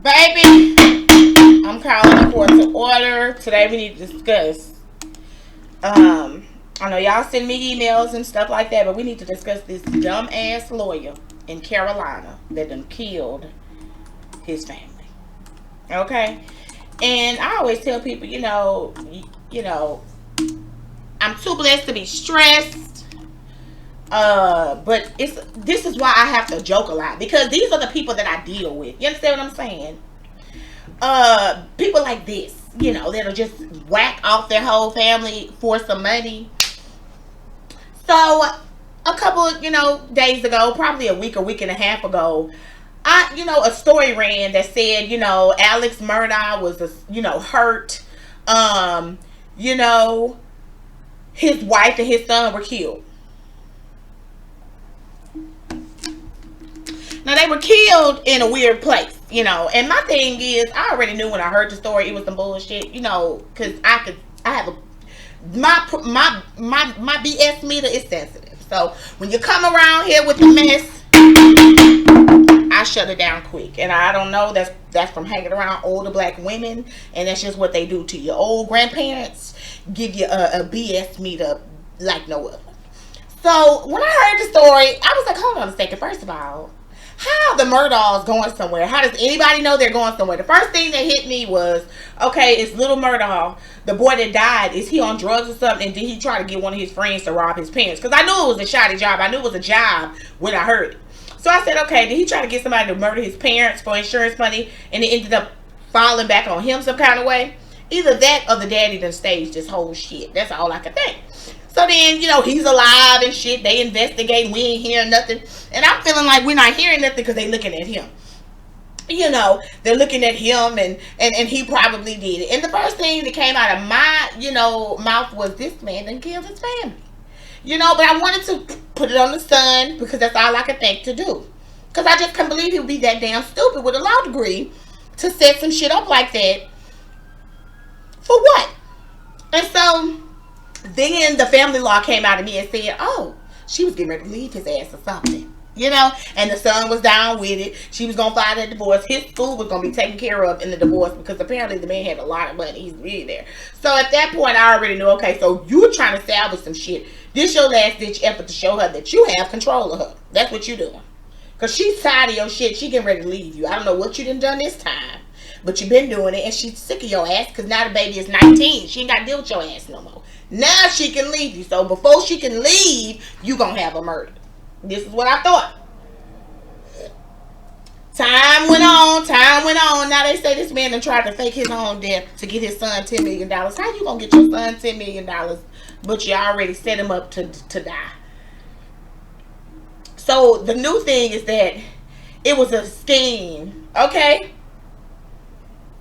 Baby, I'm calling the court to order. Today we need to discuss. I know y'all send me emails and stuff like that, but we need to discuss this dumb ass lawyer in Carolina that done killed his family. Okay? And I always tell people, I'm too blessed to be stressed. But this is why I have to joke a lot, because these are the people that I deal with. You understand what I'm saying? People like this, that'll just whack off their whole family for some money. So a couple, days ago, probably a week and a half ago, a story ran that said, Alex Murdaugh was, hurt. His wife and his son were killed. Now, they were killed in a weird place, and my thing is, I already knew when I heard the story it was some bullshit, because my BS meter is sensitive. So when you come around here with the mess, I shut it down quick. And I don't know, that's from hanging around older black women, and that's just what they do to your old grandparents. Give you a BS meter like no other. So when I heard the story, I was like, hold on a second. First of all, how the Murdaughs going somewhere? How does anybody know they're going somewhere? The first thing that hit me was, okay, it's little Murdaugh, the boy that died. Is he on drugs or something? And did he try to get one of his friends to rob his parents? Because I knew it was a shoddy job. I knew it was a job when I heard it. So I said, okay, did he try to get somebody to murder his parents for insurance money, and it ended up falling back on him some kind of way? Either that or the daddy done staged this whole shit. That's all I could think. So then, he's alive and shit. They investigate. We ain't hearing nothing. And I'm feeling like we're not hearing nothing because they looking at him. They're looking at him and he probably did it. And the first thing that came out of my, mouth was, this man done killed his family. But I wanted to put it on the son because that's all I could think to do. Because I just couldn't believe he would be that damn stupid with a law degree to set some shit up like that. For what? And so then the family law came out of me and said, oh, she was getting ready to leave his ass or something. And the son was down with it. She was going to file that divorce. His food was going to be taken care of in the divorce because apparently the man had a lot of money. He's really there. So at that point, I already knew, okay, so you're trying to salvage some shit. This your last ditch effort to show her that you have control of her. That's what you're doing. Because she's tired of your shit. She getting ready to leave you. I don't know what you done this time, but you've been doing it, and she's sick of your ass because now the baby is 19. She ain't got to deal with your ass no more. Now she can leave you. So before she can leave, you going to have a murder. This is what I thought. Time went on. Now they say this man done tried to fake his own death to get his son $10 million. How you going to get your son $10 million, but you already set him up to die? So the new thing is that it was a scheme, okay?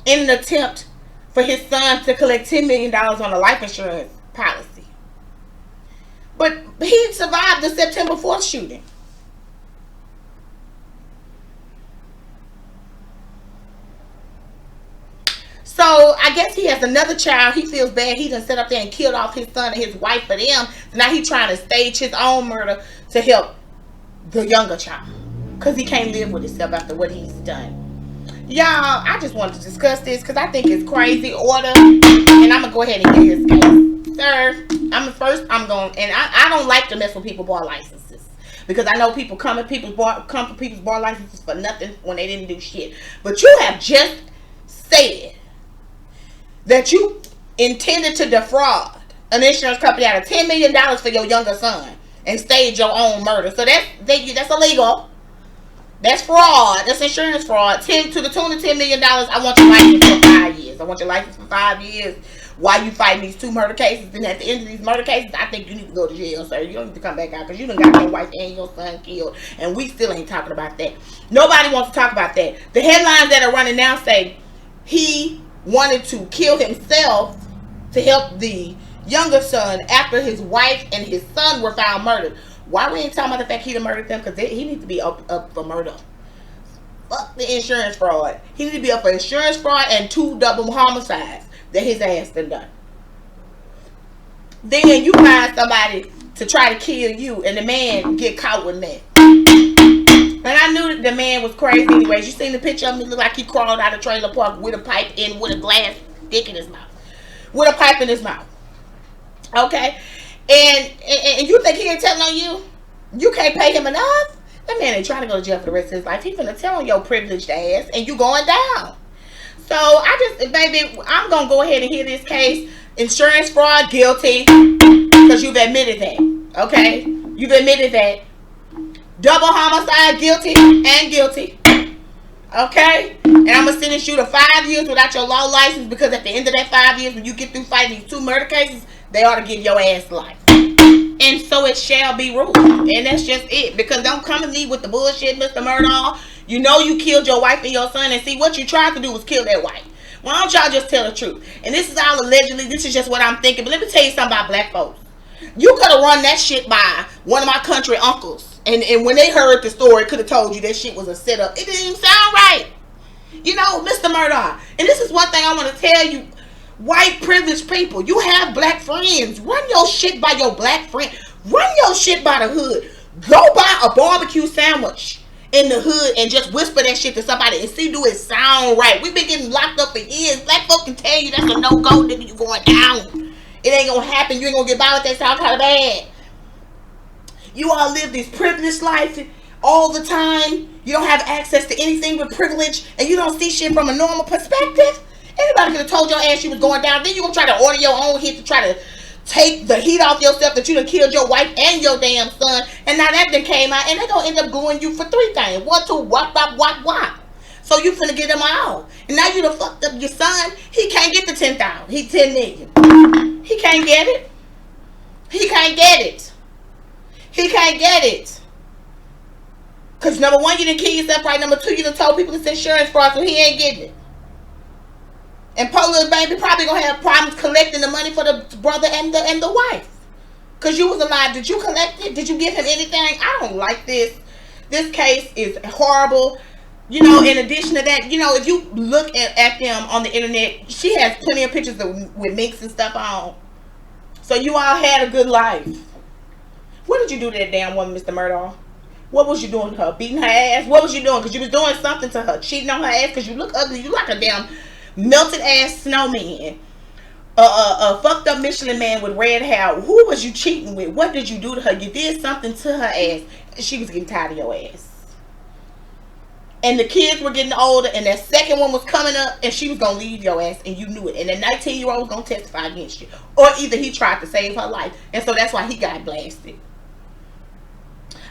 In an attempt for his son to collect $10 million on a life insurance policy. But he survived the September 4th shooting. So I guess he has another child. He feels bad. He done set up there and killed off his son and his wife for them. So now he's trying to stage his own murder to help the younger child. Because he can't live with himself after what he's done. Y'all, I just wanted to discuss this because I think it's crazy order. And I'm going to go ahead and get his case. Sir, and I don't like to mess with people's bar licenses. Because I know people come for people's bar licenses for nothing when they didn't do shit. But you have just said that you intended to defraud an insurance company out of $10 million for your younger son and stage your own murder. So that's illegal. That's fraud. That's insurance fraud. To the tune of $10 million. I want your license for 5 years. I want your license for 5 years while you fighting these 2 murder cases. And at the end of these murder cases, I think you need to go to jail, sir. You don't need to come back out because you done got your wife and your son killed. And we still ain't talking about that. Nobody wants to talk about that. The headlines that are running now say he wanted to kill himself to help the younger son after his wife and his son were found murdered. Why we ain't talking about the fact he done murdered them? Because he needs to be up for murder. Fuck the insurance fraud. He needs to be up for insurance fraud and 2 double homicides that his ass done. Then you find somebody to try to kill you and the man get caught with that. And I knew that the man was crazy anyways. You seen the picture of him? He looked like he crawled out of trailer park with a pipe in, with a glass dick in his mouth. With a pipe in his mouth. Okay? And you think he ain't telling on you? You can't pay him enough? That man ain't trying to go to jail for the rest of his life. He finna tell on your privileged ass, and you going down. So, baby, I'm gonna go ahead and hear this case. Insurance fraud, guilty. Because you've admitted that. Okay? You've admitted that. Double homicide, guilty and guilty. Okay? And I'm going to sentence you to 5 years without your law license, because at the end of that 5 years, when you get through fighting these 2 murder cases, they ought to give your ass life. And so it shall be ruled. And that's just it. Because don't come to me with the bullshit, Mr. Murdaugh. You know you killed your wife and your son, and see, what you tried to do was kill that wife. Why don't y'all just tell the truth? And this is all allegedly. This is just what I'm thinking. But let me tell you something about black folks. You could have run that shit by one of my country uncles. And when they heard the story, could have told you that shit was a setup. It didn't even sound right. You know, Mr. Murdaugh. And this is one thing I want to tell you. White privileged people, you have black friends. Run your shit by your black friend. Run your shit by the hood. Go buy a barbecue sandwich in the hood and just whisper that shit to somebody and see, do it sound right. We've been getting locked up for years. Black folk can tell you that's a no-go, nigga, you going down. It ain't gonna happen. You ain't gonna get by with that. Sound kind of bad. You all live this privileged life all the time. You don't have access to anything but privilege, and you don't see shit from a normal perspective. Anybody could have told your ass you was going down. Then you gonna try to order your own hit to try to take the heat off yourself that you done killed your wife and your damn son. And now that done came out, and they gonna end up going you for 3 things. 1, 2, wop, wop, wop, wop. So you finna get them all. And now you done fucked up your son. He can't get the 10,000. He 10 million. He can't get it. He can't get it. He can't get it. Because number 1, you didn't kill yourself right. Number 2, you done told people it's insurance fraud, so he ain't getting it. And poor little baby probably gonna have problems collecting the money for the brother and the wife. Because you was alive. Did you collect it? Did you give him anything? I don't like this. This case is horrible. You know, in addition to that, you know, if you look at them on the internet, she has plenty of pictures with minks and stuff on. So you all had a good life. What did you do to that damn woman, Mr. Murdaugh? What was you doing to her? Beating her ass? What was you doing? Because you was doing something to her. Cheating on her ass because you look ugly. You like a damn melted ass snowman. A fucked up Michelin man with red hair. Who was you cheating with? What did you do to her? You did something to her ass. She was getting tired of your ass. And the kids were getting older, and that second one was coming up, and she was going to leave your ass, and you knew it. And the 19-year-old was going to testify against you. Or either he tried to save her life, and so that's why he got blasted.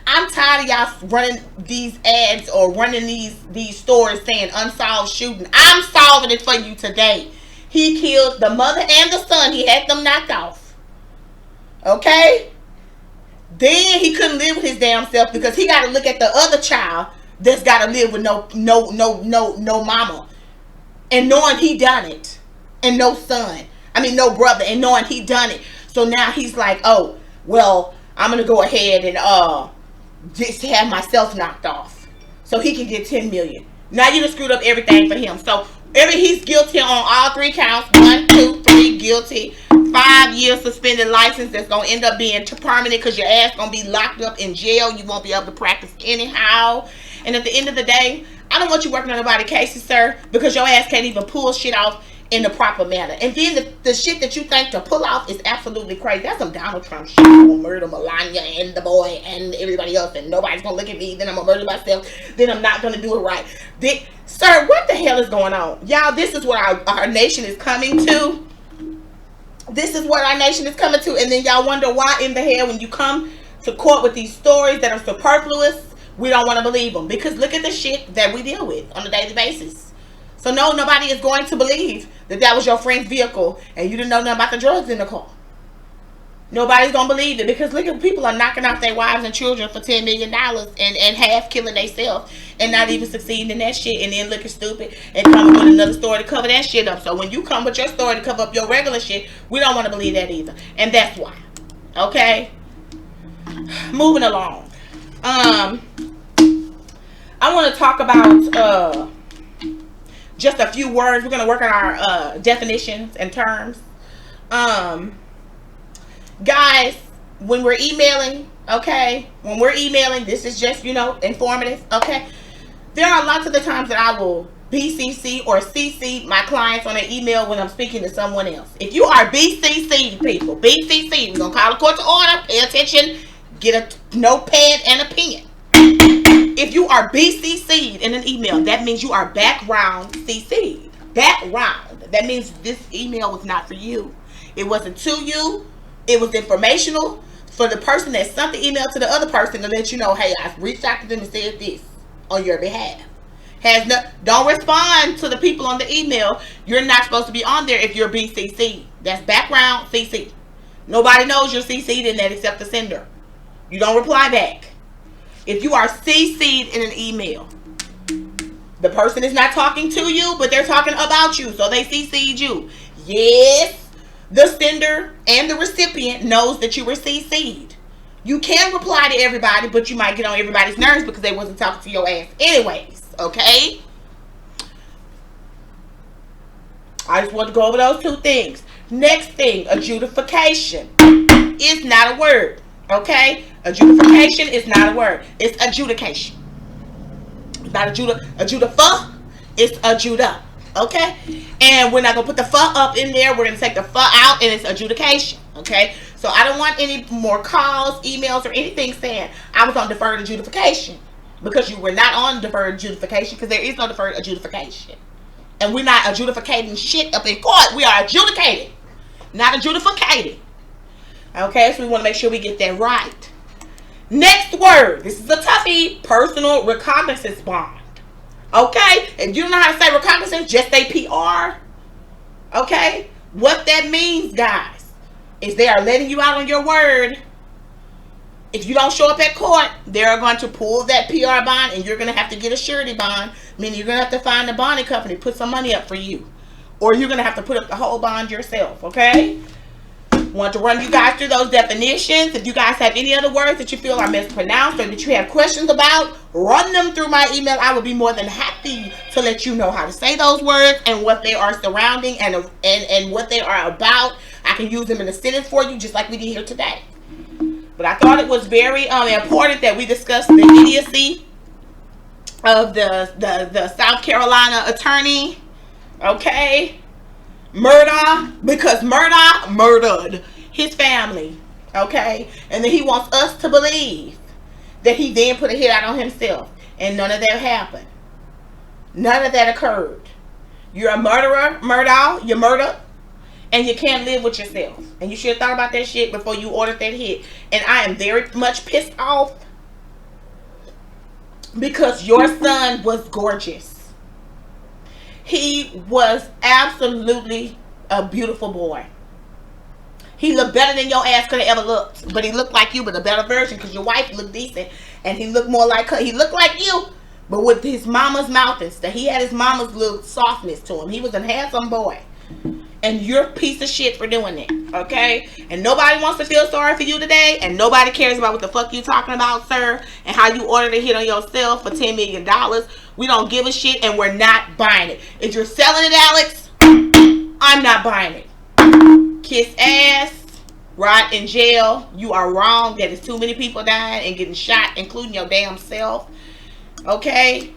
I'm tired of y'all running these ads or running these stories saying unsolved shooting. I'm solving it for you today. He killed the mother and the son. He had them knocked off. Okay? Then he couldn't live with his damn self because he got to look at the other child that's got to live with no mama. And knowing he done it. And no son. I mean, no brother. And knowing he done it. So now he's like, oh, well, I'm going to go ahead and just have myself knocked off. So he can get 10 million. Now you done screwed up everything for him. So he's guilty on all 3 counts. 1, 2, 3, guilty. 5 years suspended license that's going to end up being permanent because your ass going to be locked up in jail. You won't be able to practice anyhow. And at the end of the day, I don't want you working on nobody's cases, sir, because your ass can't even pull shit off in the proper manner. And then the shit that you think to pull off is absolutely crazy. That's some Donald Trump shit. I'm going to murder Melania and the boy and everybody else, and nobody's going to look at me. Then I'm going to murder myself. Then I'm not going to do it right. Sir, what the hell is going on? Y'all, this is what our nation is coming to. This is what our nation is coming to. And then y'all wonder why in the hell when you come to court with these stories that are superfluous, we don't want to believe them. Because look at the shit that we deal with on a daily basis. So no, nobody is going to believe that was your friend's vehicle and you didn't know nothing about the drugs in the car. Nobody's going to believe it because look at people are knocking out their wives and children for $10 million and half killing themselves and not even succeeding in that shit and then looking stupid and coming with another story to cover that shit up. So when you come with your story to cover up your regular shit, we don't want to believe that either. And that's why. Moving along. I want to talk about just a few words. We're going to work on our definitions and terms. Guys, when we're emailing, Okay, when we're emailing, this is just, informative. Okay, there are lots of the times that I will BCC or CC my clients on an email when I'm speaking to someone else. If you are BCC, people, BCC, we're gonna call the court to order. Pay attention. Get a notepad and a pen. If you are BCC'd in an email, that means you are background CC'd. Background. That means this email was not for you. It wasn't to you. It was informational for the person that sent the email to the other person to let you know, hey, I reached out to them and said this on your behalf. Don't respond to the people on the email. You're not supposed to be on there if you're BCC. That's background CC. Nobody knows you're CC'd in that except the sender. You don't reply back. If you are CC'd in an email, the person is not talking to you, but they're talking about you, so they CC'd you. Yes, the sender and the recipient knows that you were CC'd. You can reply to everybody, but you might get on everybody's nerves because they wasn't talking to your ass anyways, okay? I just want to go over those two things. Next thing, adjudication is not a word, okay? Adjudication is not a word. It's adjudication. It's not adjudifa. It's adjuda. Okay? And we're not going to put the fa up in there. We're going to take the fa out, and it's adjudication. Okay? So I don't want any more calls, emails, or anything saying I was on deferred adjudication. Because you were not on deferred adjudication, because there is no deferred adjudication. And we're not adjudicating shit up in court. We are adjudicating, not adjudicating. Okay? So we want to make sure we get that right. Next word. This is a toughie. Personal recognizance bond. Okay? If you don't know how to say recognizance, just say PR. Okay? What that means, guys, is they are letting you out on your word. If you don't show up at court, they're going to pull that PR bond, and you're going to have to get a surety bond, meaning you're going to have to find a bonding company, put some money up for you. Or you're going to have to put up the whole bond yourself. Okay? Want to run you guys through those definitions. If you guys have any other words that you feel are mispronounced or that you have questions about, run them through my email. I will be more than happy to let you know how to say those words and what they are surrounding and what they are about. I can use them in a sentence for you, just like we did here today. But I thought it was very important that we discuss the idiocy of the South Carolina attorney. Okay? Murder, because murder murdered his family, okay? And then he wants us to believe that he then put a hit out on himself, and none of that happened. None of that occurred. You're a murderer, you murdered, and you can't live with yourself. And you should have thought about that shit before you ordered that hit. And I am very much pissed off because your son was gorgeous. He was absolutely a beautiful boy. He looked better than your ass could have ever looked. But he looked like you, but a better version, because your wife looked decent. And he looked more like her. He looked like you, but with his mama's mouth and stuff. He had his mama's little softness to him. He was a handsome boy. And you're a piece of shit for doing that. Okay? And nobody wants to feel sorry for you today. And nobody cares about what the fuck you talking about, sir. And how you ordered a hit on yourself for $10 million. We don't give a shit, and we're not buying it. If you're selling it, Alex, I'm not buying it. Kiss ass, rot in jail. You are wrong. That is too many people dying and getting shot, including your damn self. Okay?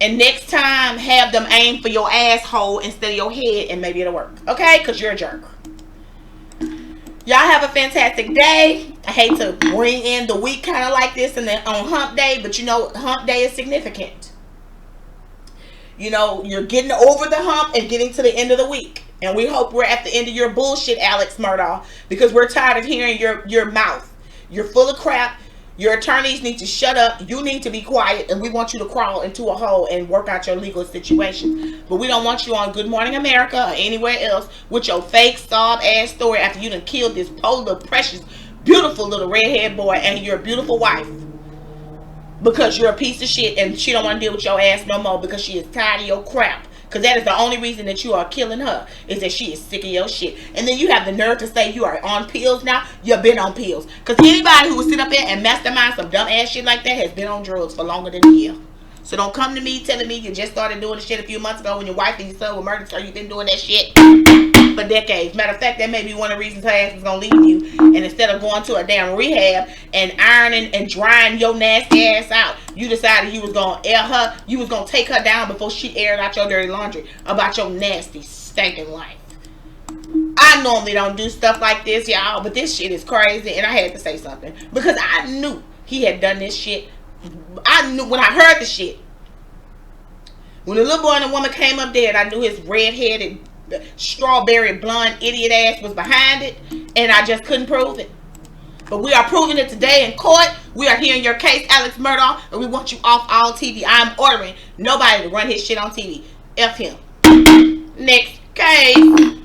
And next time, have them aim for your asshole instead of your head, and maybe it'll work. Okay? Because you're a jerk. Y'all have a fantastic day. I hate to bring in the week kind of like this and then on hump day, but you know, hump day is significant. You know, you're getting over the hump and getting to the end of the week. And we hope we're at the end of your bullshit, Alex Murdaugh, because we're tired of hearing your mouth. You're full of crap. Your attorneys need to shut up. You need to be quiet, and we want you to crawl into a hole and work out your legal situation. But we don't want you on Good Morning America or anywhere else with your fake sob ass story after you done killed this poor little precious, beautiful little redhead boy and your beautiful wife. Because you're a piece of shit and she don't want to deal with your ass no more because she is tired of your crap. Because that is the only reason that you are killing her, is that she is sick of your shit. And then you have the nerve to say you are on pills now. You've been on pills. Because anybody who would sit up there and mastermind some dumb ass shit like that has been on drugs for longer than a year. So don't come to me telling me you just started doing the shit a few months ago when your wife and your son were murdered, so you've been doing that shit for decades. Matter of fact, that may be one of the reasons her ass was gonna leave you. And instead of going to a damn rehab and ironing and drying your nasty ass out, you decided you was gonna air her. You was gonna take her down before she aired out your dirty laundry about your nasty, stinking life. I normally don't do stuff like this, y'all, but this shit is crazy, and I had to say something because I knew he had done this shit. I knew when I heard the shit. When the little boy and the woman came up there, and I knew his red-headed, strawberry blonde idiot ass was behind it, and I just couldn't prove it. But we are proving it today in court. We are hearing your case, Alex Murdaugh, and we want you off all TV. I'm ordering nobody to run his shit on TV. F him. Next case.